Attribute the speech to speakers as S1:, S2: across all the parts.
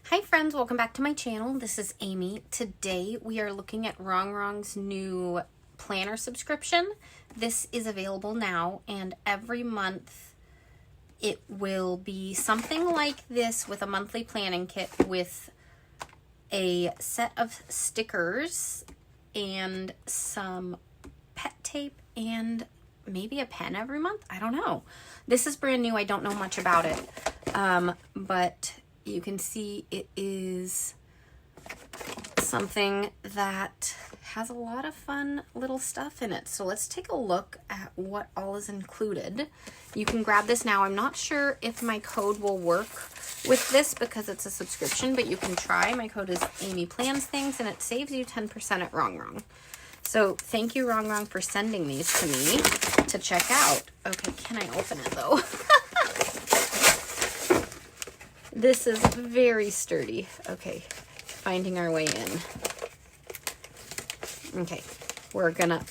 S1: Hi friends, welcome back to my channel. This is Amy. Today we are looking at Rongrong's new planner subscription. This is available now, and every month it will be something like this with a monthly planning kit with a set of stickers and some pet tape and maybe a pen every month. I don't know. This is brand new. I don't know much about it, but you can see it is something that has a lot of fun little stuff in it. So let's take a look at what all is included. You can grab this now. I'm not sure if my code will work with this because it's a subscription, but you can try. My code is Amy Plans Things, and it saves you 10% at Rongrong. So thank you, Rongrong, for sending these to me to check out. Okay, can I open it though? This is very sturdy. Okay, finding our way in. Okay, we're gonna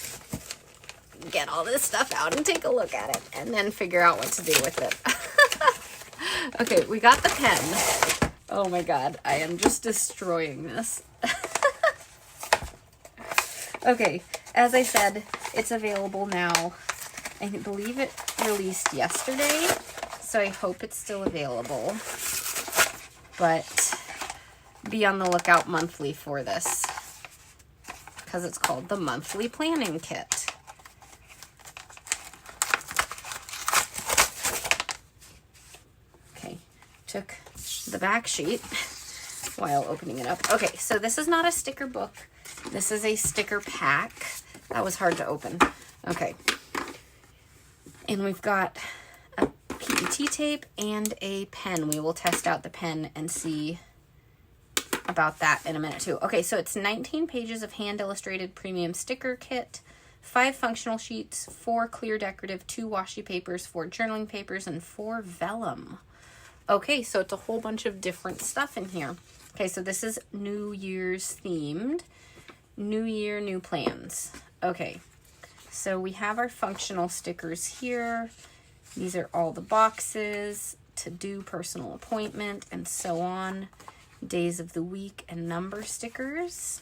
S1: get all this stuff out and take a look at it and then figure out what to do with it. Okay, we got the pen. Oh my God, I am just destroying this. Okay, as I said, it's available now. I believe it released yesterday, so I hope it's still available. But be on the lookout monthly for this because it's called the Monthly Planning Kit. Okay, took the back sheet while opening it up. Okay, so this is not a sticker book. This is a sticker pack. That was hard to open. Okay. And we've got a PET tape and a pen. We will test out the pen and see about that in a minute too. Okay, so it's 19 pages of hand illustrated premium sticker kit, 5 functional sheets, 4 clear decorative, 2 washi papers, 4 journaling papers, and 4 vellum. Okay, so it's a whole bunch of different stuff in here. Okay, so this is New Year's themed. New Year, new plans. Okay, so we have our functional stickers here. These are all the boxes, to-do, personal appointment, and so on. Days of the week and number stickers.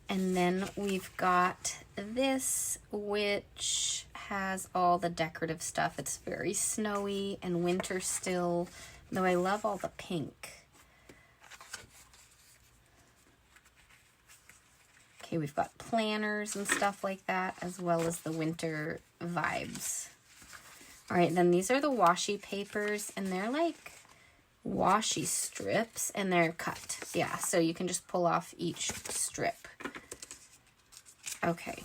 S1: And then we've got this, which has all the decorative stuff. It's very snowy and winter still, though I love all the pink. Okay, we've got planners and stuff like that, as well as the winter vibes. All right, then these are the washi papers, and they're like washi strips, and they're cut. Yeah, so you can just pull off each strip. Okay.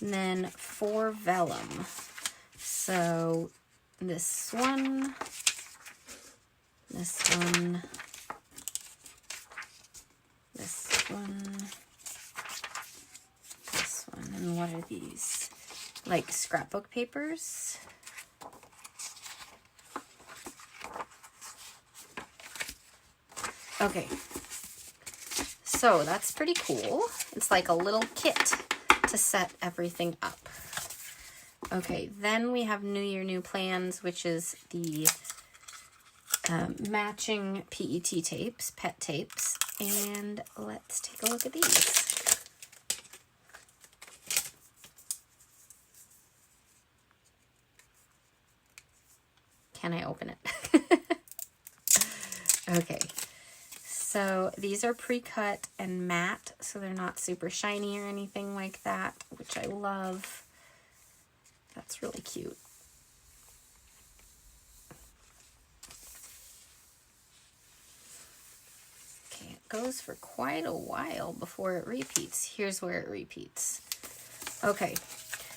S1: And then 4 vellum. So this one, this one, this one, this one, and what are these? Like scrapbook papers. Okay, so that's pretty cool. It's like a little kit to set everything up. Okay, then we have New Year, New Plans, which is the matching PET tapes, pet tapes, and let's take a look at these. Can I open it? Okay. So these are pre-cut and matte, so they're not super shiny or anything like that, which I love. That's really cute. Okay, it goes for quite a while before it repeats. Here's where it repeats. Okay,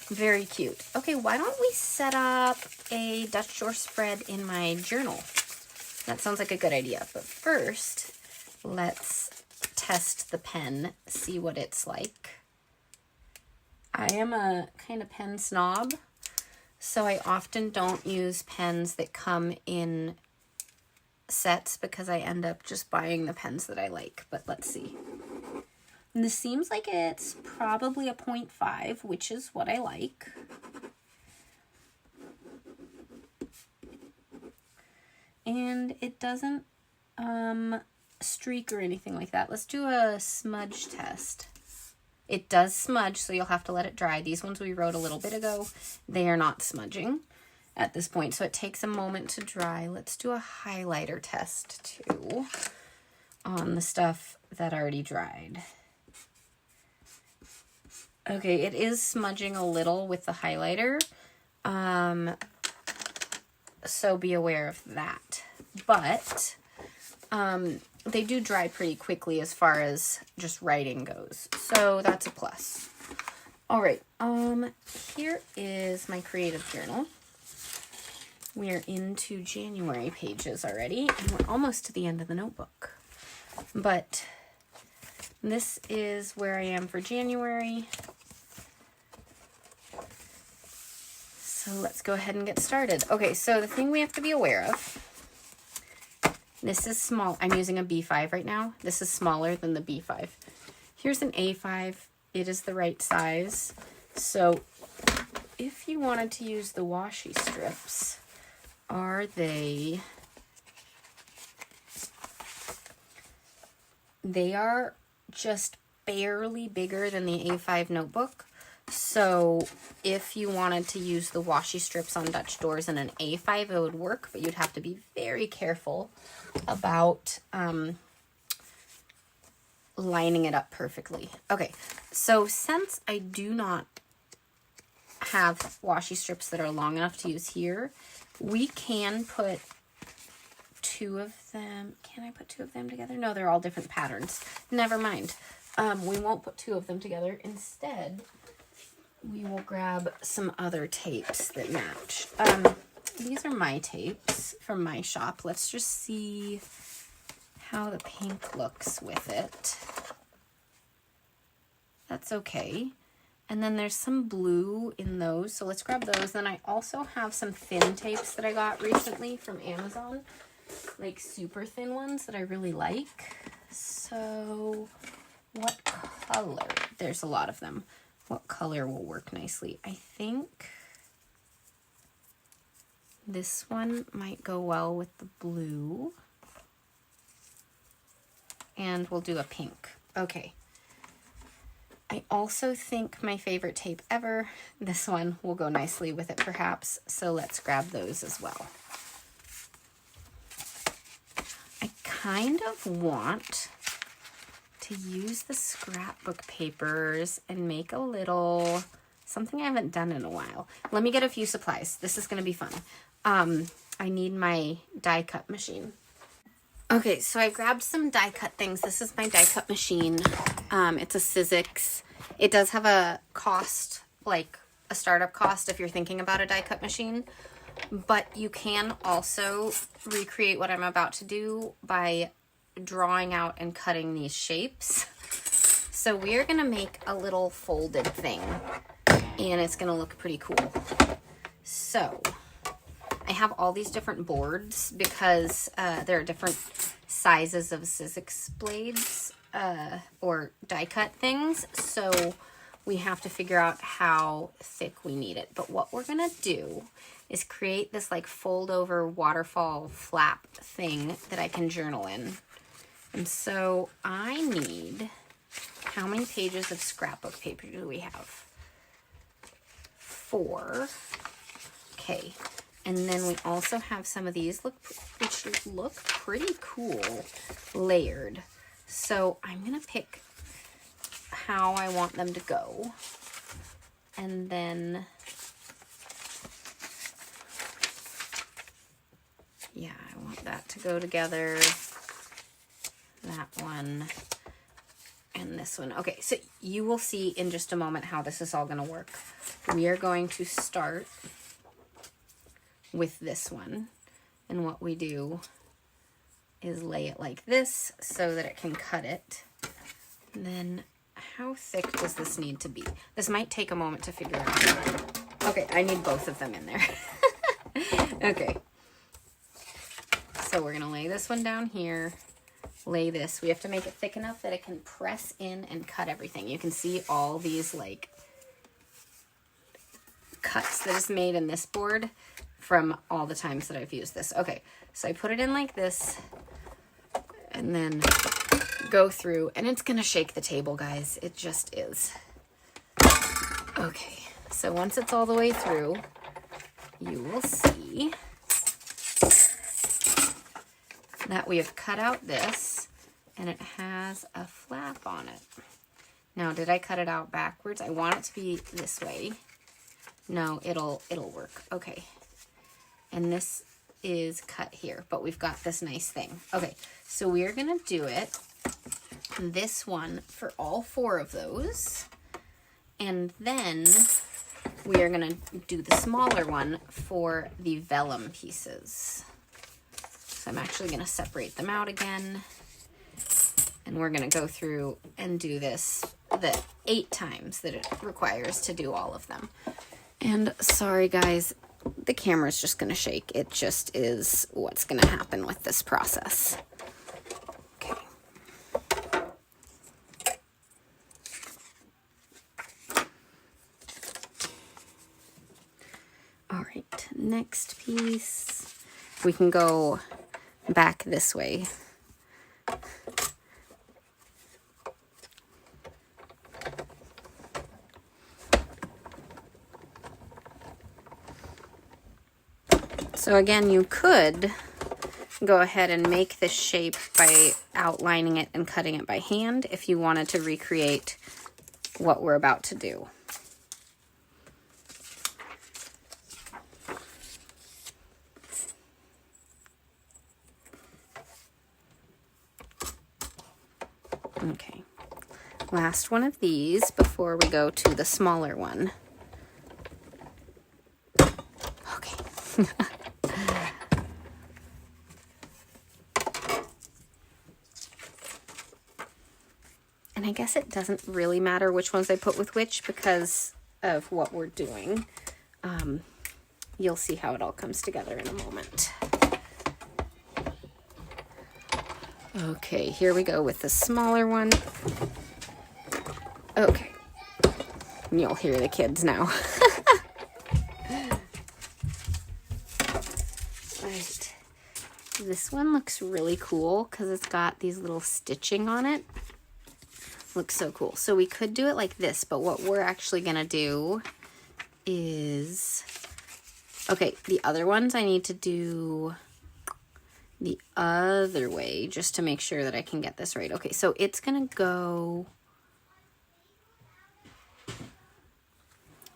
S1: very cute. Okay, why don't we set up a Dutch door spread in my journal? That sounds like a good idea, but first, let's test the pen, see what it's like. I am a kind of pen snob, so I often don't use pens that come in sets because I end up just buying the pens that I like, but let's see. And this seems like it's probably a 0.5, which is what I like. and it doesn't streak or anything like that. Let's do a smudge test. It does smudge, so you'll have to let it dry. These ones we wrote a little bit ago, they are not smudging at this point, so it takes a moment to dry. Let's do a highlighter test too on the stuff that already dried. Okay, it is smudging a little with the highlighter, so be aware of that. But they do dry pretty quickly as far as just writing goes, so that's a plus. All right, here is my creative journal. We're into January pages already, and we're almost to the end of the notebook. But this is where I am for January. So let's go ahead and get started. Okay, so the thing we have to be aware of, this is small. I'm using a B5 right now. This is smaller than the B5. Here's an A5. It is the right size. So if you wanted to use the washi strips, they are just barely bigger than the A5 notebook. So if you wanted to use the washi strips on Dutch doors in an A5, it would work, but you'd have to be very careful about lining it up perfectly. Okay, so since I do not have washi strips that are long enough to use here, we can put two of them. Can I put two of them together? No, they're all different patterns. Never mind. We won't put two of them together. Instead, we will grab some other tapes that match. These are my tapes from my shop. Let's just see how the pink looks with it. That's okay. And then there's some blue in those, so let's grab those. Then I also have some thin tapes that I got recently from Amazon, like super thin ones that I really like. So what color? There's a lot of them. What color will work nicely? I think this one might go well with the blue. And we'll do a pink. Okay. I also think my favorite tape ever, this one, will go nicely with it perhaps. So let's grab those as well. I kind of want to use the scrapbook papers and make a little, something I haven't done in a while. Let me get a few supplies. This is going to be fun. I need my die cut machine. Okay, so I grabbed some die cut things. This is my die cut machine. It's a Sizzix. It does have a cost, like a startup cost if you're thinking about a die cut machine, but you can also recreate what I'm about to do by drawing out and cutting these shapes. So we're gonna make a little folded thing, and it's gonna look pretty cool. So I have all these different boards because there are different sizes of Sizzix blades or die cut things, so we have to figure out how thick we need it. But what we're gonna do is create this like fold over waterfall flap thing that I can journal in. And so I need, how many pages of scrapbook paper do we have? 4. Okay. And then we also have some of these, which look pretty cool, layered. So I'm going to pick how I want them to go. And then, yeah, I want that to go together. That one. And this one. Okay, so you will see in just a moment how this is all going to work. We are going to start with this one, and what we do is lay it like this so that it can cut it. And then how thick does this need to be? This might take a moment to figure out. Okay, I need both of them in there. Okay, so we're gonna lay this one down here, lay this. We have to make it thick enough that it can press in and cut everything. You can see all these like cuts that is made in this board from all the times that I've used this. Okay, so I put it in like this and then go through, and it's gonna shake the table, guys. It just is. Okay, so once it's all the way through, you will see that we have cut out this, and it has a flap on it. Now, did I cut it out backwards? I want it to be this way. No, it'll work. Okay. And this is cut here, but we've got this nice thing. Okay, so we are gonna do it, this one for all 4 of those, and then we are gonna do the smaller one for the vellum pieces. So I'm actually gonna separate them out again, and we're gonna go through and do this the 8 times that it requires to do all of them. And sorry guys, the camera's just gonna shake. It just is what's gonna happen with this process. Okay. All right, next piece. We can go back this way. So again, you could go ahead and make this shape by outlining it and cutting it by hand if you wanted to recreate what we're about to do. Okay, last one of these before we go to the smaller one. Okay. And I guess it doesn't really matter which ones I put with which because of what we're doing. You'll see how it all comes together in a moment. Okay, here we go with the smaller one. Okay. You'll hear the kids now. Right. This one looks really cool because it's got these little stitching on it. Looks so cool. So we could do it like this, but what we're actually gonna do is, okay, the other ones I need to do the other way just to make sure that I can get this right. Okay, so it's gonna go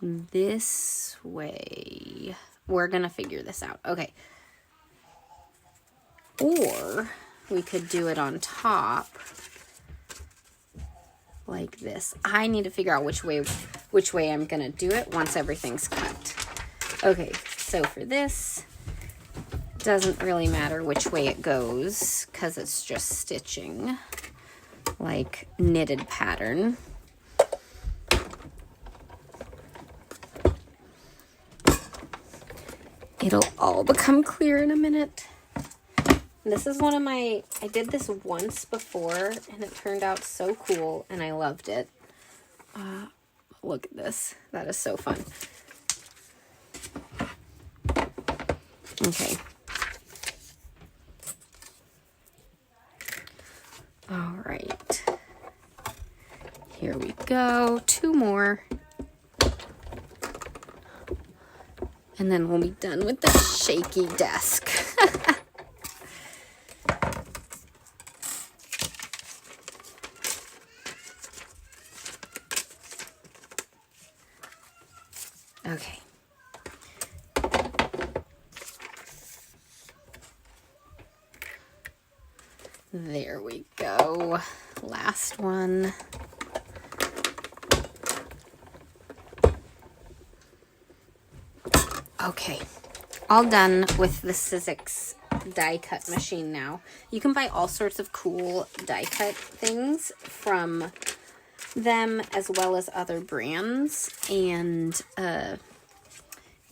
S1: this way. We're gonna figure this out. Okay. Or we could do it on top like this. I need to figure out which way I'm gonna do it once everything's cut. Okay, so for this, doesn't really matter which way it goes because it's just stitching like knitted pattern. It'll all become clear in a minute. This is one of my, I did this once before and it turned out so cool and I loved it. Look at this. That is so fun. Okay. All right. Here we go. 2 more. And then we'll be done with the shaky desk. Okay. There we go. Last one. Okay. All done with the Sizzix die cut machine now. You can buy all sorts of cool die cut things from them as well as other brands and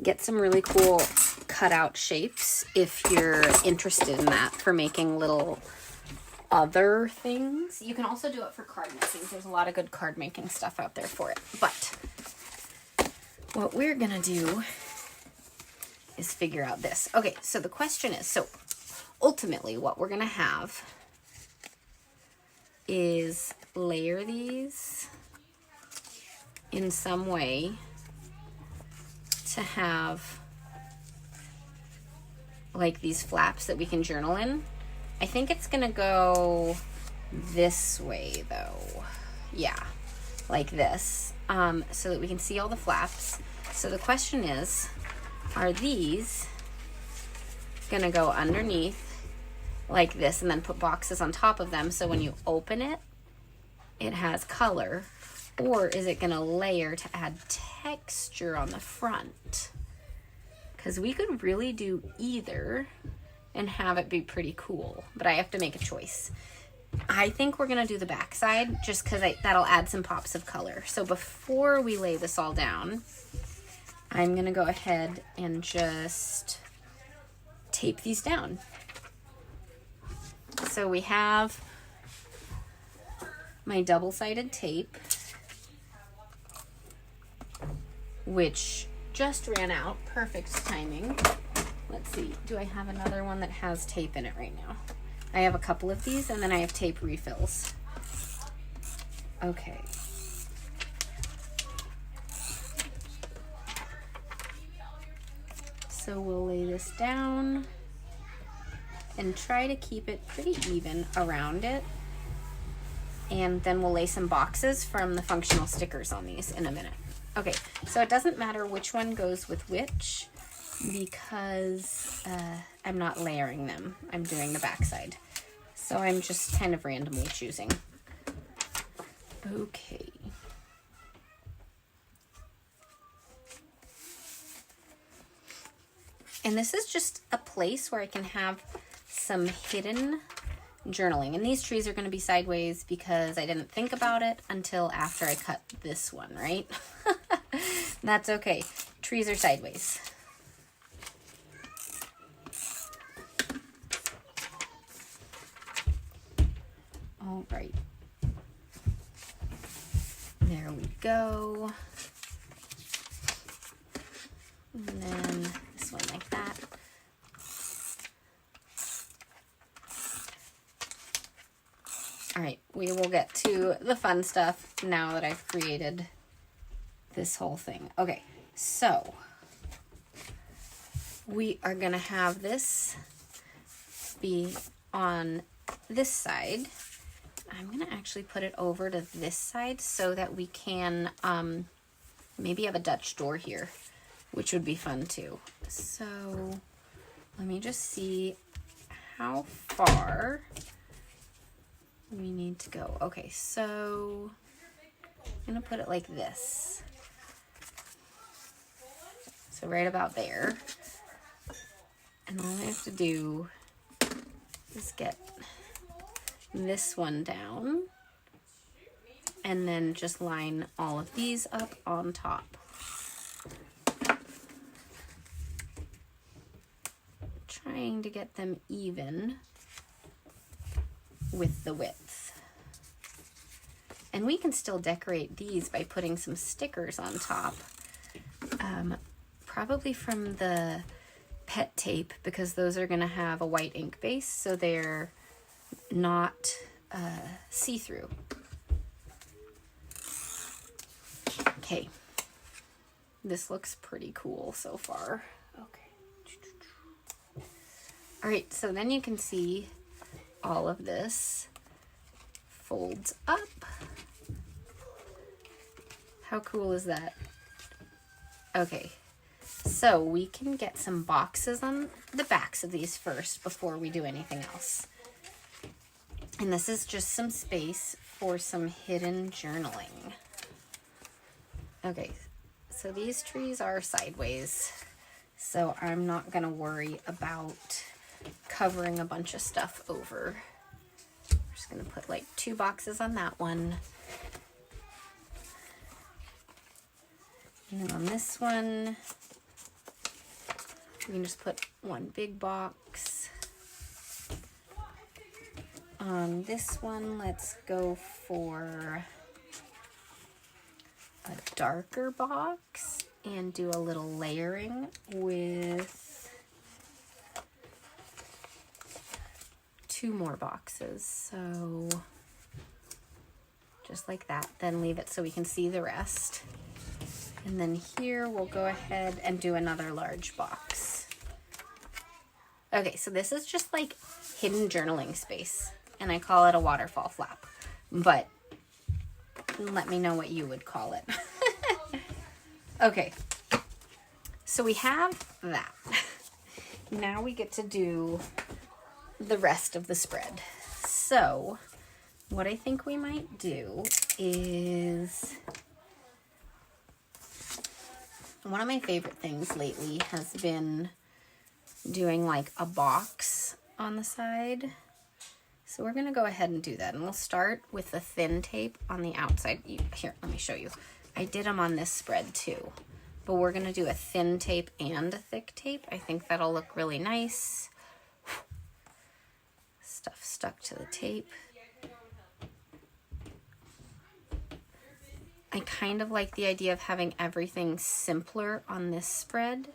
S1: get some really cool cutout shapes if you're interested in that for making little other things. You can also do it for card making. There's a lot of good card making stuff out there for it. But what we're gonna do is figure out this. Okay, so the question is, so ultimately what we're gonna have is layer these in some way to have like these flaps that we can journal in. I think it's gonna go this way though. Yeah, like this, so that we can see all the flaps. So the question is, are these gonna go underneath like this and then put boxes on top of them so when you open it, it has color? Or is it gonna layer to add texture on the front? Because we could really do either and have it be pretty cool, but I have to make a choice. I think we're gonna do the back side just because that'll add some pops of color. So before we lay this all down, I'm gonna go ahead and just tape these down. So we have my double-sided tape, which just ran out. Perfect timing. Let's see, do I have another one that has tape in it right now? I have a couple of these, and then I have tape refills. Okay. So we'll lay this down and try to keep it pretty even around it. And then we'll lay some boxes from the functional stickers on these in a minute. Okay, so it doesn't matter which one goes with which because I'm not layering them. I'm doing the backside. So I'm just kind of randomly choosing. Okay. And this is just a place where I can have some hidden journaling. And these trees are going to be sideways because I didn't think about it until after I cut this one, right? That's okay. Trees are sideways. All right. There we go. And then this one like that. All right, we will get to the fun stuff now that I've created this whole thing. Okay, so we are gonna have this be on this side. I'm gonna actually put it over to this side so that we can maybe have a Dutch door here, which would be fun too. So let me just see how far we need to go. Okay, so I'm gonna put it like this. So right about there. And all I have to do is get this one down and then just line all of these up on top. Trying to get them even with the width. And we can still decorate these by putting some stickers on top. Probably from the pet tape because those are gonna have a white ink base so they're not see-through. Okay, this looks pretty cool so far. Okay. All right, so then you can see all of this folds up. How cool is that? Okay, so we can get some boxes on the backs of these first before we do anything else. And this is just some space for some hidden journaling. Okay, so these trees are sideways, so I'm not gonna worry about covering a bunch of stuff over. I'm just gonna put like 2 boxes on that one. And then on this one, we can just put 1 big box. On this one, let's go for a darker box and do a little layering with 2 more boxes. So just like that, then leave it so we can see the rest. And then here we'll go ahead and do another large box. Okay, so this is just like hidden journaling space, and I call it a waterfall flap, but let me know what you would call it. Okay, so we have that. Now we get to do the rest of the spread. So what I think we might do is, one of my favorite things lately has been doing like a box on the side. So we're going to go ahead and do that. And we'll start with the thin tape on the outside. Here, let me show you. I did them on this spread too. But we're going to do a thin tape and a thick tape. I think that'll look really nice. Stuff stuck to the tape. I kind of like the idea of having everything simpler on this spread,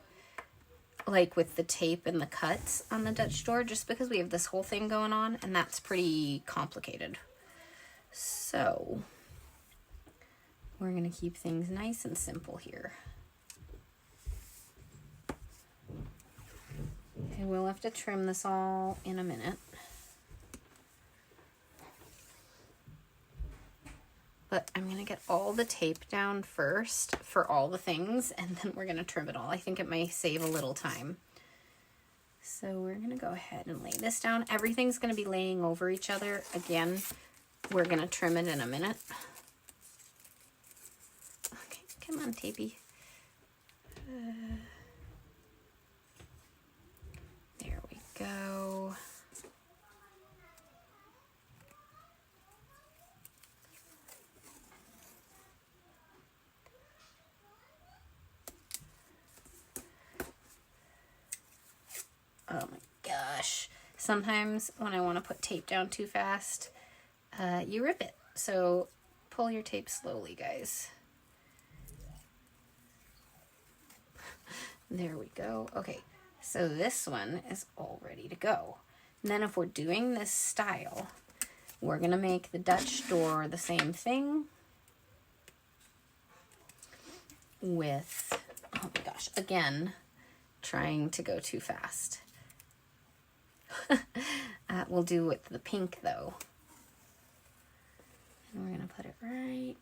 S1: like with the tape and the cuts on the Dutch door, just because we have this whole thing going on, and that's pretty complicated. So we're going to keep things nice and simple here. I will have to trim this all in a minute. But I'm going to get all the tape down first for all the things, and then we're going to trim it all. I think it may save a little time. So we're going to go ahead and lay this down. Everything's going to be laying over each other. Again, we're going to trim it in a minute. Okay, come on, tapey. There we go. Oh my gosh. Sometimes when I want to put tape down too fast, you rip it. So pull your tape slowly, guys. There we go. Okay, so this one is all ready to go. And then if we're doing this style, we're going to make the Dutch door the same thing with, oh my gosh, again, trying to go too fast. We'll do with the pink though. And we're going to put it right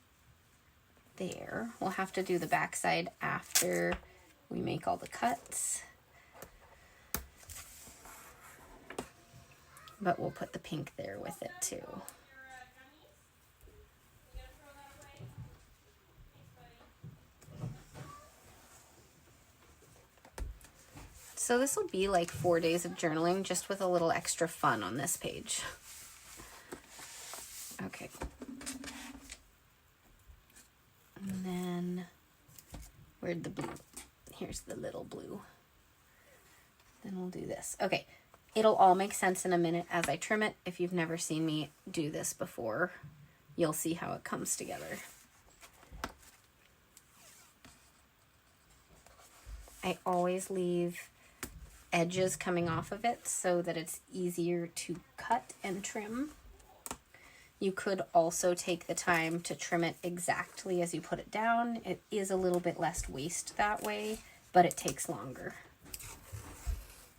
S1: there. We'll have to do the backside after we make all the cuts. But we'll put the pink there with it too. So this will be like 4 days of journaling, just with a little extra fun on this page. Okay. And then, where'd the blue? Here's the little blue. Then we'll do this. Okay, it'll all make sense in a minute as I trim it. If you've never seen me do this before, you'll see how it comes together. I always leave edges coming off of it so that it's easier to cut and trim. You could also take the time to trim it exactly as you put it down. It is a little bit less waste that way, but it takes longer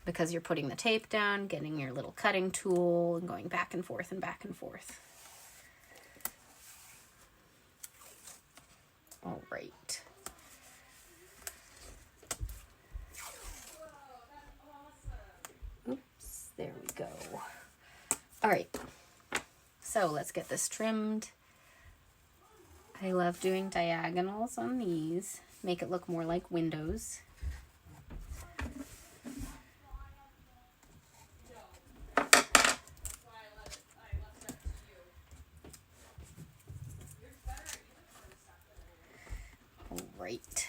S1: because you're putting the tape down, getting your little cutting tool, and going back and forth and back and forth. All right. Oops, there we go. All right. So let's get this trimmed. I love doing diagonals on these. Make it look more like windows. All right.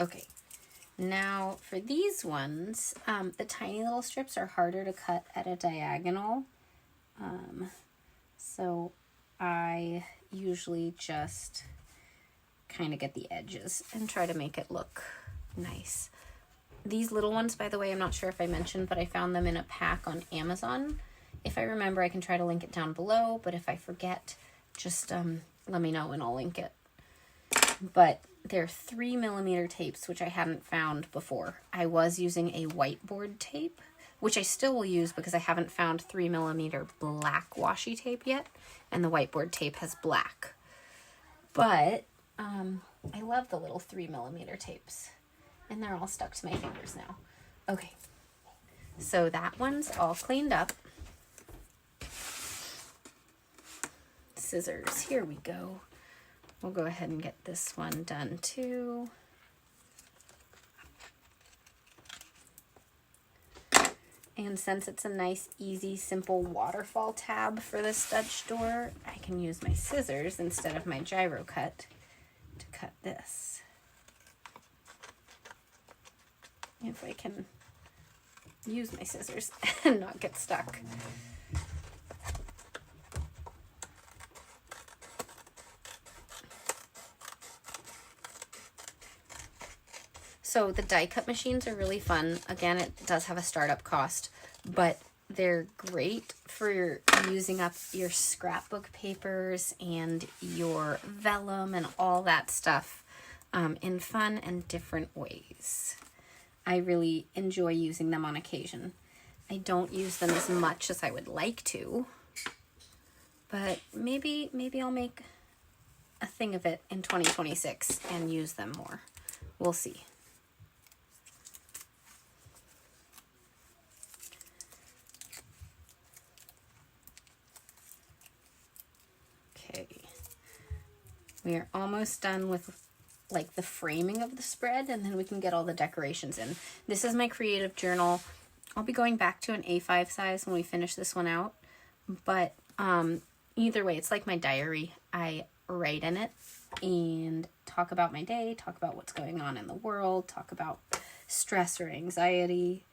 S1: Okay, now for these ones, the tiny little strips are harder to cut at a diagonal. So I usually just kind of get the edges and try to make it look nice. These little ones, by the way, I'm not sure if I mentioned, but I found them in a pack on Amazon. If I remember, I can try to link it down below, but if I forget, just let me know and I'll link it. But they're 3mm tapes, which I hadn't found before. I was using a whiteboard tape, which I still will use because I haven't found 3mm black washi tape yet, and the whiteboard tape has black. But I love the little 3mm tapes, and they're all stuck to my fingers now. Okay, so that one's all cleaned up. Scissors, here we go. We'll go ahead and get this one done too. And since it's a nice, easy, simple waterfall tab for this Dutch door, I can use my scissors instead of my gyro cut to cut this. If I can use my scissors and not get stuck. So the die cut machines are really fun. Again, it does have a startup cost, but they're great for using up your scrapbook papers and your vellum and all that stuff in fun and different ways. I really enjoy using them on occasion. I don't use them as much as I would like to, but maybe I'll make a thing of it in 2026 and use them more. We'll see. Okay, we are almost done with like the framing of the spread, and then we can get all the decorations in. This is my creative journal. I'll be going back to an A5 size when we finish this one out, but either way, it's like my diary. I write in it and talk about my day, talk about what's going on in the world, talk about stress or anxiety,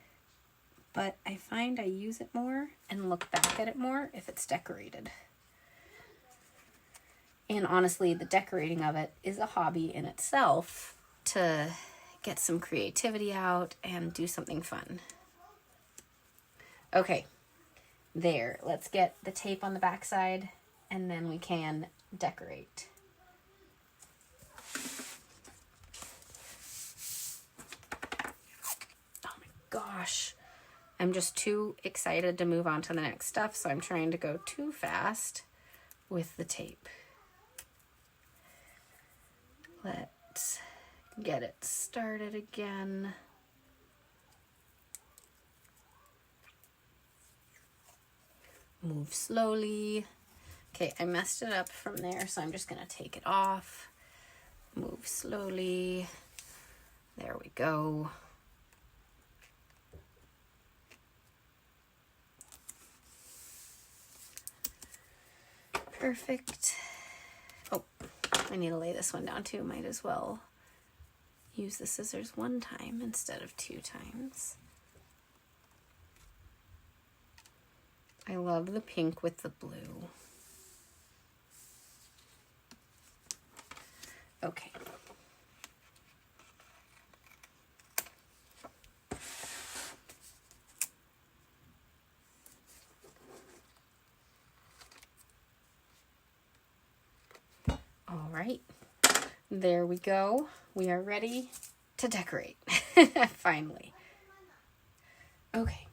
S1: but I find I use it more and look back at it more if it's decorated. And honestly, the decorating of it is a hobby in itself to get some creativity out and do something fun. Okay, there. Let's get the tape on the back side and then we can decorate. Oh my gosh. I'm just too excited to move on to the next stuff, so I'm trying to go too fast with the tape. Let's get it started again. Move slowly. Okay, I messed it up from there, so I'm just going to take it off. Move slowly. There we go. Perfect. Oh, I need to lay this one down too. Might as well use the scissors one time instead of 2 times. I love the pink with the blue. Okay. All right, there we go. We are ready to decorate, finally. Okay.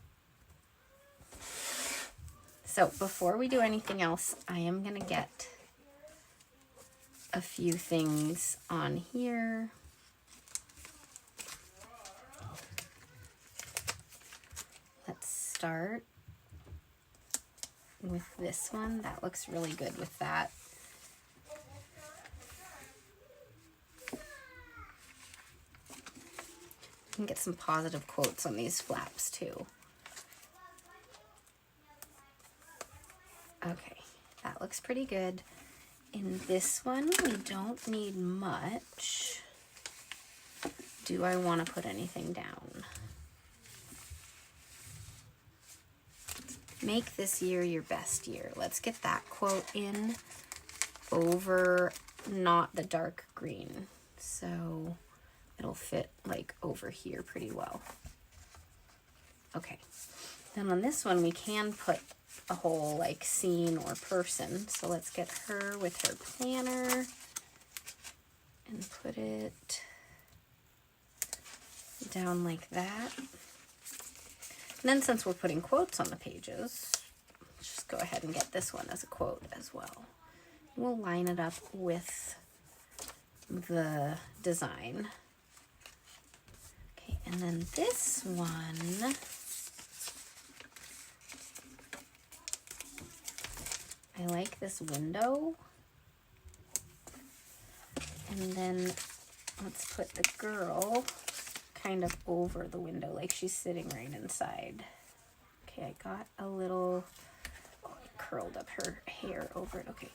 S1: So before we do anything else, I am gonna get a few things on here. Let's start with this one. That looks really good with that. You can get some positive quotes on these flaps too. Okay, that looks pretty good. In this one, we don't need much. Do I want to put anything down? Make this year your best year. Let's get that quote in. over, not the dark green. So it'll fit like over here pretty well. Okay, then on this one we can put a whole like scene or person. So let's get her with her planner and put it down like that. And then since we're putting quotes on the pages, let's just go ahead and get this one as a quote as well. We'll line it up with the design. Okay, and then this one, I like this window. And then let's put the girl kind of over the window, like she's sitting right inside. Okay, I got a little, oh, I curled up her hair over it. Okay,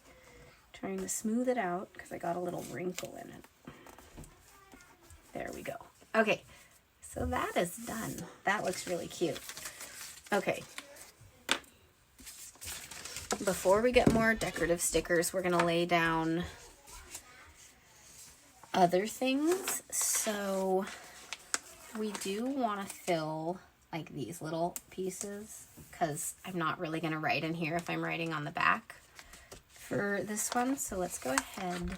S1: trying to smooth it out because I got a little wrinkle in it. There we go. Okay, so that is done. That looks really cute. Okay. Before we get more decorative stickers, we're gonna lay down other things. So we do want to fill like these little pieces because I'm not really going to write in here if I'm writing on the back for this one. So let's go ahead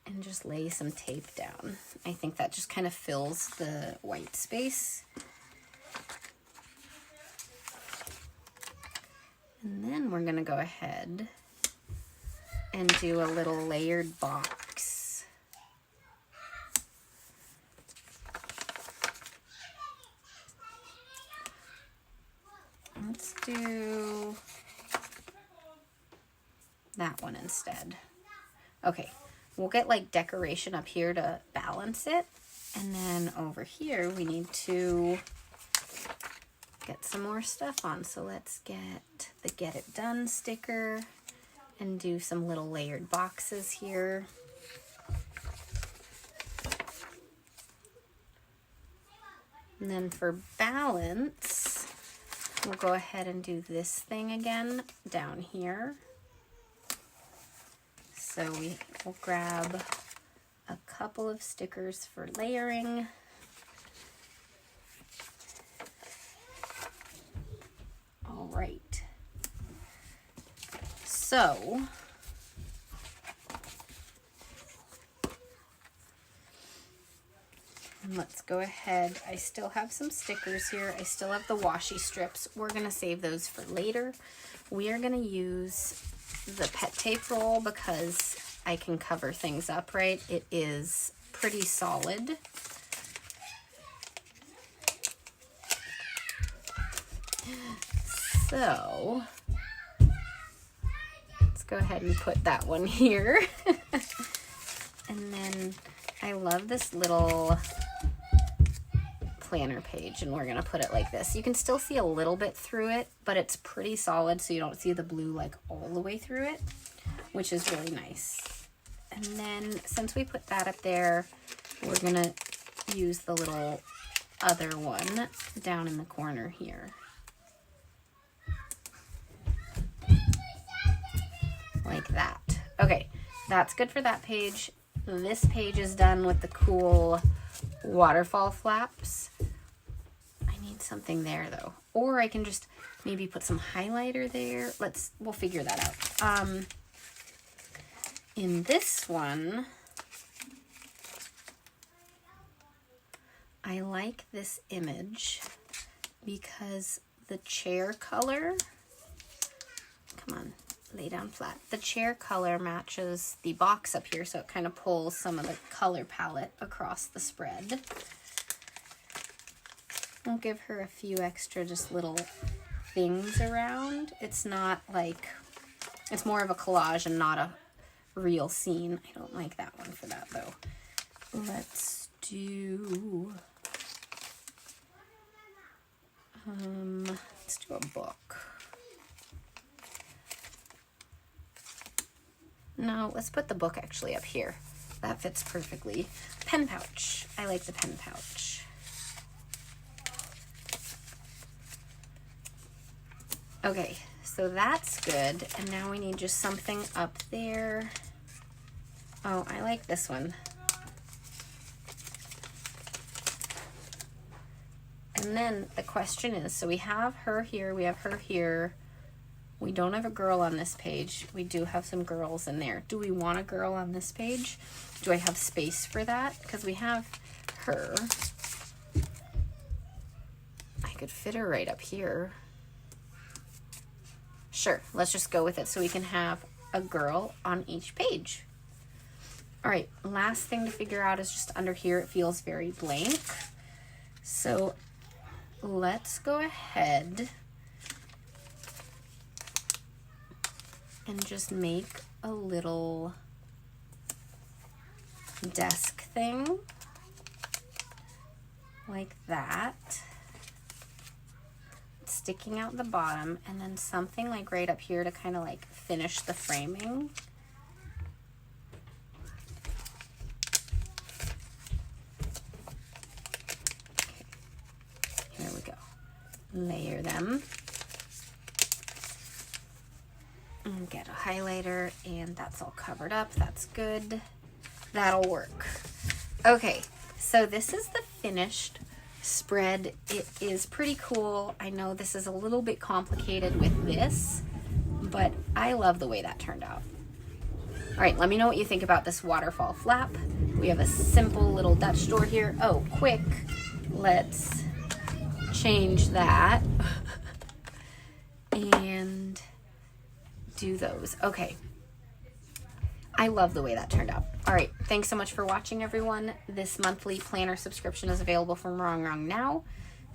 S1: and just lay some tape down. I think that just kind of fills the white space. And then we're going to go ahead and do a little layered box. Let's do that one instead. Okay, we'll get like decoration up here to balance it. And then over here we need to get some more stuff on. So let's get the Get It Done sticker and do some little layered boxes here. And then for balance, we'll go ahead and do this thing again down here. So we will grab a couple of stickers for layering. All right. So let's go ahead. I still have some stickers here. I still have the washi strips. We're going to save those for later. We are going to use the pet tape roll because I can cover things up, right? It is pretty solid. So let's go ahead and put that one here. And then I love this little planner page, and we're gonna put it like this. You can still see a little bit through it, but it's pretty solid, so you don't see the blue like all the way through it, which is really nice. And then since we put that up there, we're gonna use the little other one down in the corner here. Like that. Okay, that's good for that page. This page is done with the cool waterfall flaps. I need something there though. Or I can just maybe put some highlighter there. We'll figure that out. In this one, I like this image because the chair color, come on, lay down flat. The chair color matches the box up here, so it kind of pulls some of the color palette across the spread. We'll give her a few extra just little things around. It's not like, it's more of a collage and not a real scene. I don't like that one for that though. Let's do, a book. No, let's put the book actually up here. That fits perfectly. Pen pouch. I like the pen pouch. Okay, so that's good. And now we need just something up there. Oh, I like this one. And then the question is, so we have her here, we have her here. We don't have a girl on this page. We do have some girls in there. Do we want a girl on this page? Do I have space for that? Because we have her. I could fit her right up here. Sure, let's just go with it so we can have a girl on each page. All right, last thing to figure out is just under here, it feels very blank. So let's go ahead and just make a little desk thing like that, sticking out the bottom, and then something like right up here to kind of like finish the framing. Okay. Here we go. Layer them. And get a highlighter, and that's all covered up. That's good. That'll work. Okay, so this is the finished spread. It is pretty cool. I know this is a little bit complicated with this, but I love the way that turned out. All right, let me know what you think about this waterfall flap. We have a simple little Dutch door here. Oh, quick, let's change that and do those. Okay. I love the way that turned out. All right. Thanks so much for watching, everyone. This monthly planner subscription is available from Rongrong now.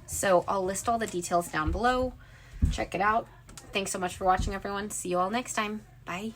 S1: So I'll list all the details down below. Check it out. Thanks so much for watching, everyone. See you all next time. Bye.